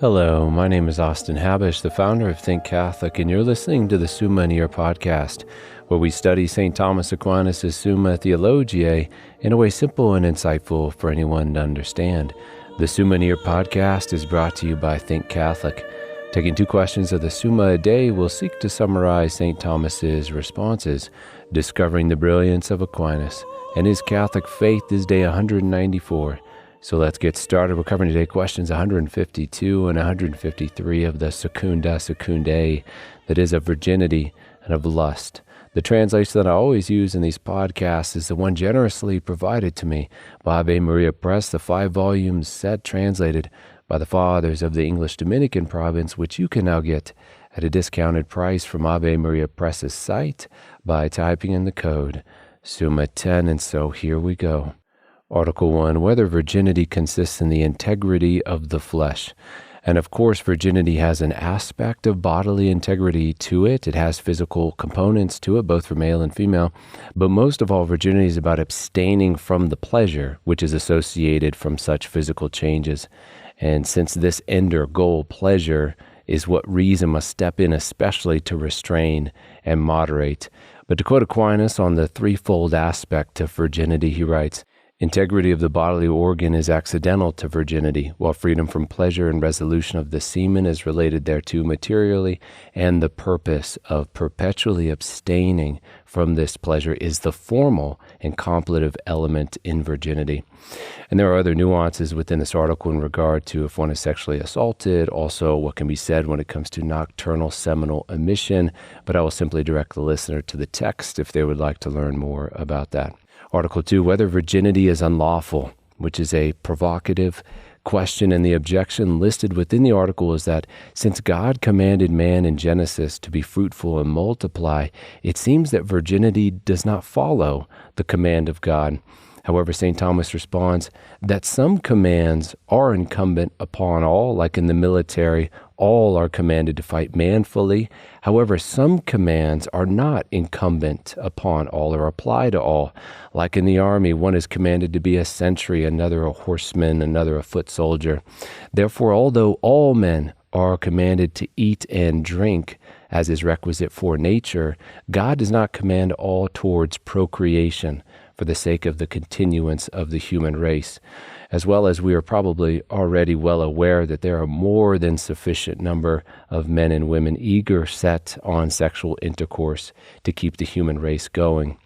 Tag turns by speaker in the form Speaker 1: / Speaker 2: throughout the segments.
Speaker 1: Hello, my name is Austin Habish, the founder of Think Catholic, and you're listening to the Summa podcast, where we study St. Thomas Aquinas' Summa Theologiae in a way simple and insightful for anyone to understand. The Summa podcast is brought to you by Think Catholic. Taking two questions of the Summa a day, we'll seek to summarize St. Thomas's responses, discovering the brilliance of Aquinas and his Catholic faith is day 194. So let's get started. We're covering today questions 152 and 153 of the Secunda Secundae, that is, of virginity and of lust. The translation that I always use in these podcasts is the one generously provided to me by Ave Maria Press, the 5-volume set translated by the Fathers of the English Dominican province, which you can now get at a discounted price from Ave Maria Press's site by typing in the code Summa 10. And so here we go. Article 1, whether virginity consists in the integrity of the flesh. And of course, virginity has an aspect of bodily integrity to it. It has physical components to it, both for male and female. But most of all, virginity is about abstaining from the pleasure which is associated from such physical changes. And since this end or goal, pleasure, is what reason must step in, especially to restrain and moderate. But to quote Aquinas on the threefold aspect of virginity, he writes, integrity of the bodily organ is accidental to virginity, while freedom from pleasure and resolution of the semen is related thereto materially, and the purpose of perpetually abstaining from this pleasure is the formal and completive element in virginity. And there are other nuances within this article in regard to if one is sexually assaulted, also what can be said when it comes to nocturnal seminal emission, but I will simply direct the listener to the text if they would like to learn more about that. Article 2, whether virginity is unlawful, which is a provocative question, and the objection listed within the article is that since God commanded man in Genesis to be fruitful and multiply, it seems that virginity does not follow the command of God. However, St. Thomas responds that some commands are incumbent upon all, like in the military, all are commanded to fight manfully. However, some commands are not incumbent upon all or apply to all. Like in the army, one is commanded to be a sentry, another a horseman, another a foot soldier. Therefore, although all men are commanded to eat and drink, as is requisite for nature, God does not command all towards procreation for the sake of the continuance of the human race, as well as we are probably already well aware that there are more than sufficient number of men and women eager set on sexual intercourse to keep the human race going.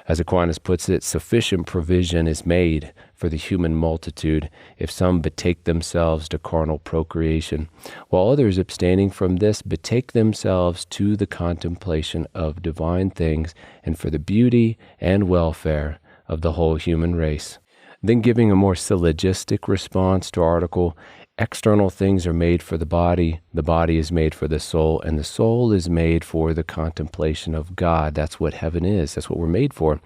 Speaker 1: As Aquinas puts it, sufficient provision is made for the human multitude if some betake themselves to carnal procreation, while others abstaining from this betake themselves to the contemplation of divine things and for the beauty and welfare of the whole human race. Then giving a more syllogistic response to article, external things are made for the body is made for the soul, and the soul is made for the contemplation of God. That's what heaven is. That's what we're made for.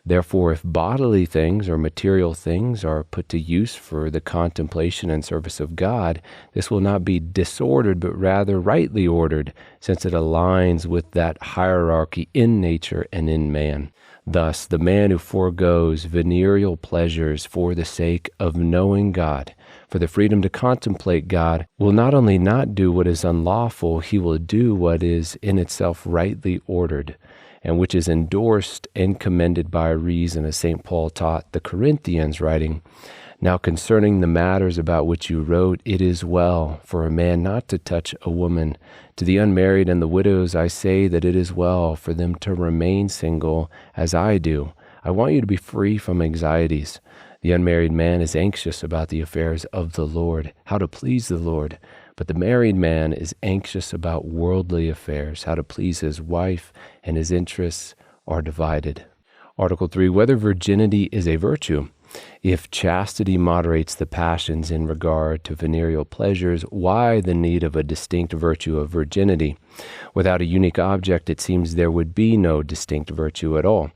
Speaker 1: Therefore, if bodily things or material things are put to use for the contemplation and service of God, this will not be disordered, but rather rightly ordered, since it aligns with that hierarchy in nature and in man. Thus, the man who forgoes venereal pleasures for the sake of knowing God, for the freedom to contemplate God, will not only not do what is unlawful, he will do what is in itself rightly ordered, and which is endorsed and commended by reason, as St. Paul taught the Corinthians, writing, now concerning the matters about which you wrote, it is well for a man not to touch a woman. To the unmarried and the widows I say that it is well for them to remain single, as I do. I want you to be free from anxieties. The unmarried man is anxious about the affairs of the Lord, how to please the Lord. But the married man is anxious about worldly affairs, how to please his wife, and his interests are divided. Article 3, whether virginity is a virtue. If chastity moderates the passions in regard to venereal pleasures, why the need of a distinct virtue of virginity? Without a unique object, it seems there would be no distinct virtue at all.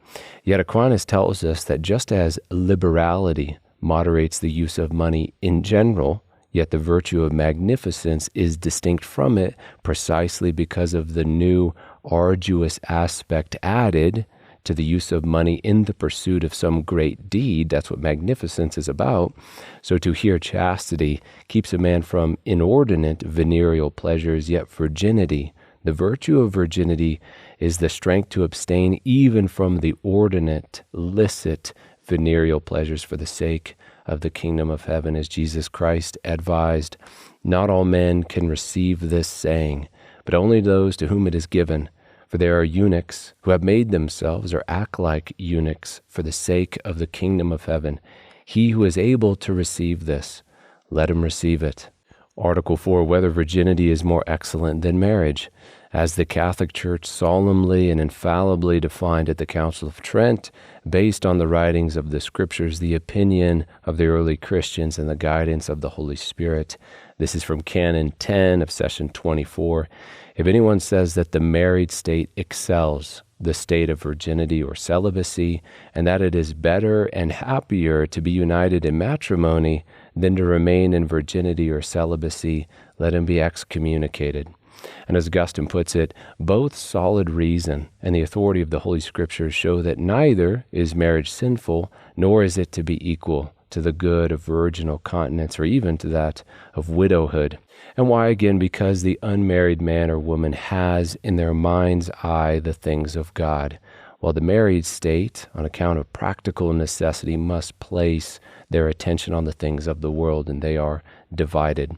Speaker 1: Yet Aquinas tells us that just as liberality moderates the use of money in general, yet the virtue of magnificence is distinct from it precisely because of the new arduous aspect added to the use of money in the pursuit of some great deed. That's what magnificence is about. So to hear chastity keeps a man from inordinate venereal pleasures, yet virginity, the virtue of virginity, is the strength to abstain even from the ordinate, licit, venereal pleasures for the sake of the kingdom of heaven, as Jesus Christ advised. Not all men can receive this saying, but only those to whom it is given. For there are eunuchs who have made themselves or act like eunuchs for the sake of the kingdom of heaven. He who is able to receive this, let him receive it. Article 4, whether virginity is more excellent than marriage. As the Catholic Church solemnly and infallibly defined at the Council of Trent, based on the writings of the Scriptures, the opinion of the early Christians, and the guidance of the Holy Spirit. This is from Canon 10 of Session 24. If anyone says that the married state excels the state of virginity or celibacy, and that it is better and happier to be united in matrimony than to remain in virginity or celibacy, let him be excommunicated. And as Augustine puts it, both solid reason and the authority of the Holy Scriptures show that neither is marriage sinful, nor is it to be equal to the good of virginal continence or even to that of widowhood. And why again? Because the unmarried man or woman has in their mind's eye the things of God, while the married state, on account of practical necessity, must place their attention on the things of the world, and they are divided.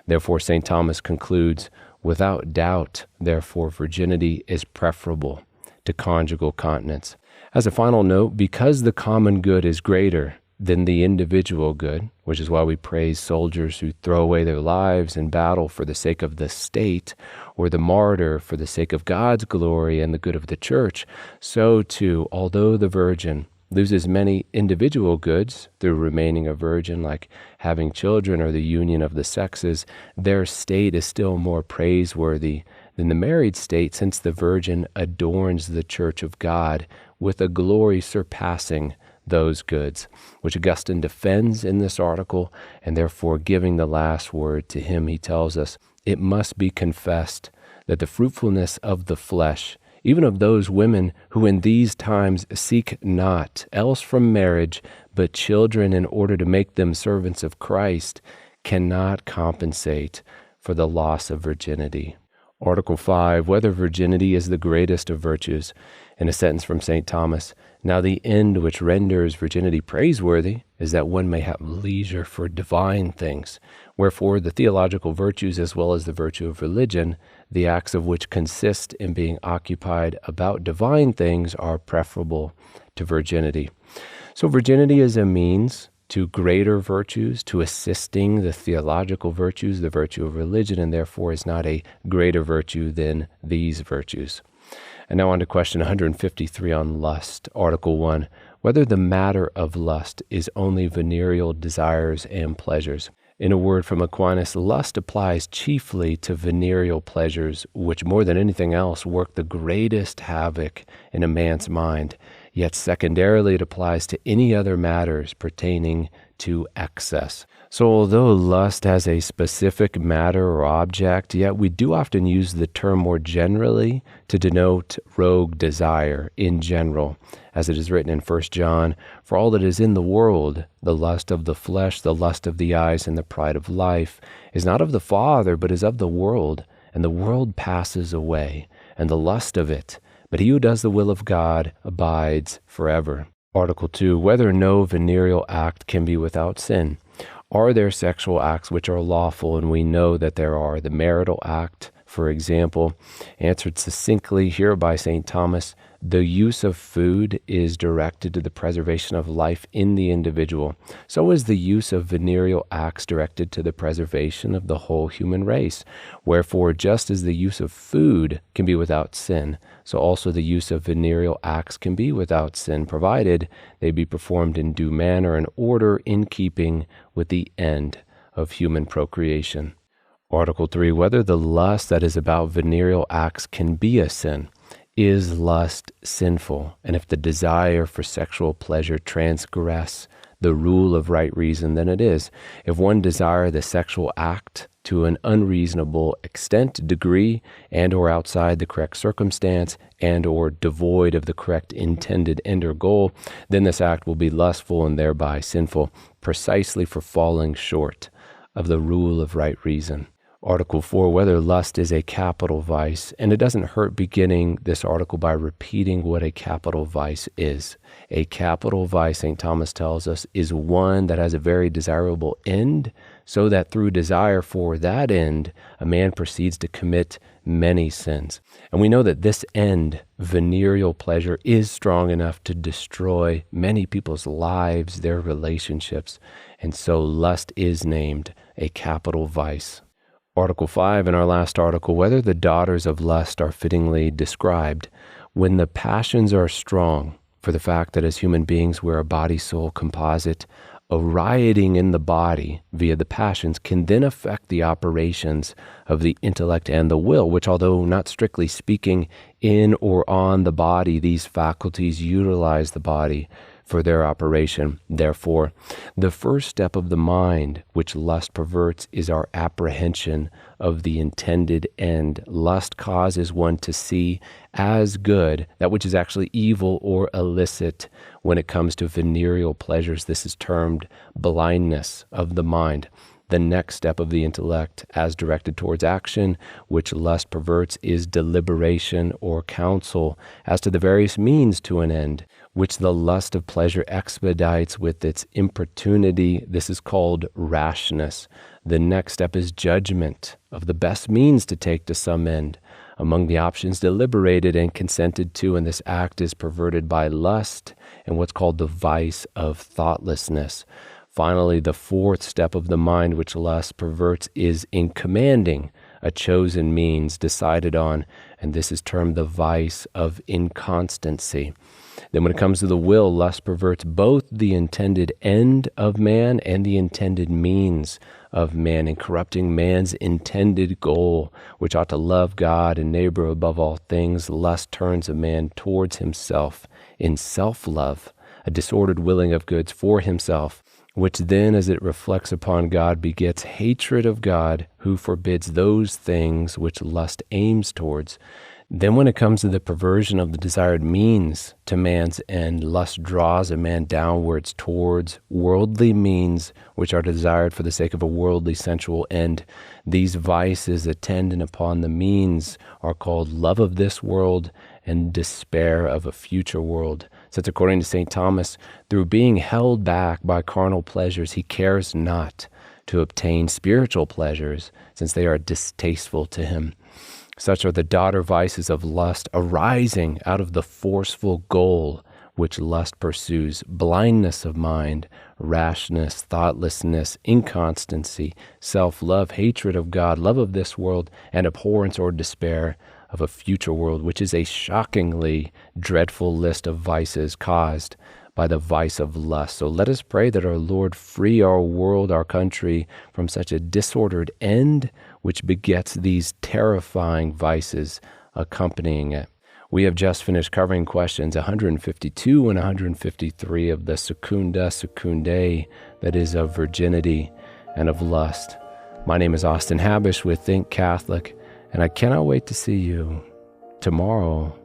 Speaker 1: Therefore, St. Thomas concludes, without doubt, therefore, virginity is preferable to conjugal continence. As a final note, because the common good is greater than the individual good, which is why we praise soldiers who throw away their lives in battle for the sake of the state, or the martyr for the sake of God's glory and the good of the church, so too, although the virgin loses many individual goods through remaining a virgin, like having children or the union of the sexes, their state is still more praiseworthy than the married state, since the virgin adorns the church of God with a glory surpassing those goods, which Augustine defends in this article, and therefore giving the last word to him, he tells us, it must be confessed that the fruitfulness of the flesh, even of those women who in these times seek not else from marriage but children in order to make them servants of Christ, cannot compensate for the loss of virginity. Article 5, whether virginity is the greatest of virtues. In a sentence from St. Thomas, now the end which renders virginity praiseworthy is that one may have leisure for divine things. Wherefore the theological virtues, as well as the virtue of religion, the acts of which consist in being occupied about divine things, are preferable to virginity. So virginity is a means to greater virtues, to assisting the theological virtues, the virtue of religion, and therefore is not a greater virtue than these virtues. And now on to question 153 on lust. Article 1, whether the matter of lust is only venereal desires and pleasures. In a word from Aquinas, lust applies chiefly to venereal pleasures, which more than anything else work the greatest havoc in a man's mind. Yet secondarily it applies to any other matters pertaining to excess. So although lust has a specific matter or object, yet we do often use the term more generally to denote rogue desire in general, as it is written in 1 John, for all that is in the world, the lust of the flesh, the lust of the eyes, and the pride of life, is not of the Father, but is of the world, and the world passes away, and the lust of it. But he who does the will of God abides forever. Article 2, whether no venereal act can be without sin. Are there sexual acts which are lawful? And we know that there are. The marital act, for example, answered succinctly here by St. Thomas, the use of food is directed to the preservation of life in the individual. So is the use of venereal acts directed to the preservation of the whole human race. Wherefore, just as the use of food can be without sin, so also the use of venereal acts can be without sin, provided they be performed in due manner and order in keeping with the end of human procreation. Article 3, whether the lust that is about venereal acts can be a sin. Is lust sinful? And if the desire for sexual pleasure transgress the rule of right reason, then it is. If one desire the sexual act to an unreasonable extent, degree, and or outside the correct circumstance, and or devoid of the correct intended end or goal, then this act will be lustful and thereby sinful, precisely for falling short of the rule of right reason. Article 4, whether lust is a capital vice. And it doesn't hurt beginning this article by repeating what a capital vice is. A capital vice, St. Thomas tells us, is one that has a very desirable end, so that through desire for that end, a man proceeds to commit many sins. And we know that this end, venereal pleasure, is strong enough to destroy many people's lives, their relationships. And so lust is named a capital vice. Article 5, in our last article, whether the daughters of lust are fittingly described. When the passions are strong, for the fact that as human beings we're a body-soul composite, a rioting in the body via the passions can then affect the operations of the intellect and the will, which, although not strictly speaking in or on the body, these faculties utilize the body for their operation. Therefore, the first step of the mind, which lust perverts, is our apprehension of the intended end. Lust causes one to see as good that which is actually evil or illicit. When it comes to venereal pleasures, this is termed blindness of the mind. The next step of the intellect, as directed towards action, which lust perverts, is deliberation or counsel as to the various means to an end, which the lust of pleasure expedites with its importunity. This is called rashness. The next step is judgment of the best means to take to some end. Among the options deliberated and consented to in this act is perverted by lust and what's called the vice of thoughtlessness. Finally, the fourth step of the mind which lust perverts is in commanding a chosen means decided on, and this is termed the vice of inconstancy. Then when it comes to the will, lust perverts both the intended end of man and the intended means of man, in corrupting man's intended goal, which ought to love God and neighbor above all things. Lust turns a man towards himself in self-love, a disordered willing of goods for himself, which then, as it reflects upon God, begets hatred of God, who forbids those things which lust aims towards. Then when it comes to the perversion of the desired means to man's end, lust draws a man downwards towards worldly means which are desired for the sake of a worldly sensual end. These vices attendant upon the means are called love of this world and despair of a future world. Since according to St. Thomas, through being held back by carnal pleasures, he cares not to obtain spiritual pleasures, since they are distasteful to him. Such are the daughter vices of lust, arising out of the forceful goal which lust pursues: blindness of mind, rashness, thoughtlessness, inconstancy, self-love, hatred of God, love of this world, and abhorrence or despair of a future world, which is a shockingly dreadful list of vices caused by the vice of lust. So let us pray that our Lord free our world, our country, from such a disordered end, which begets these terrifying vices accompanying it. We have just finished covering questions 152 and 153 of the Secunda Secundae, that is, of virginity and of lust. My name is Austin Habish with Think Catholic, and I cannot wait to see you tomorrow.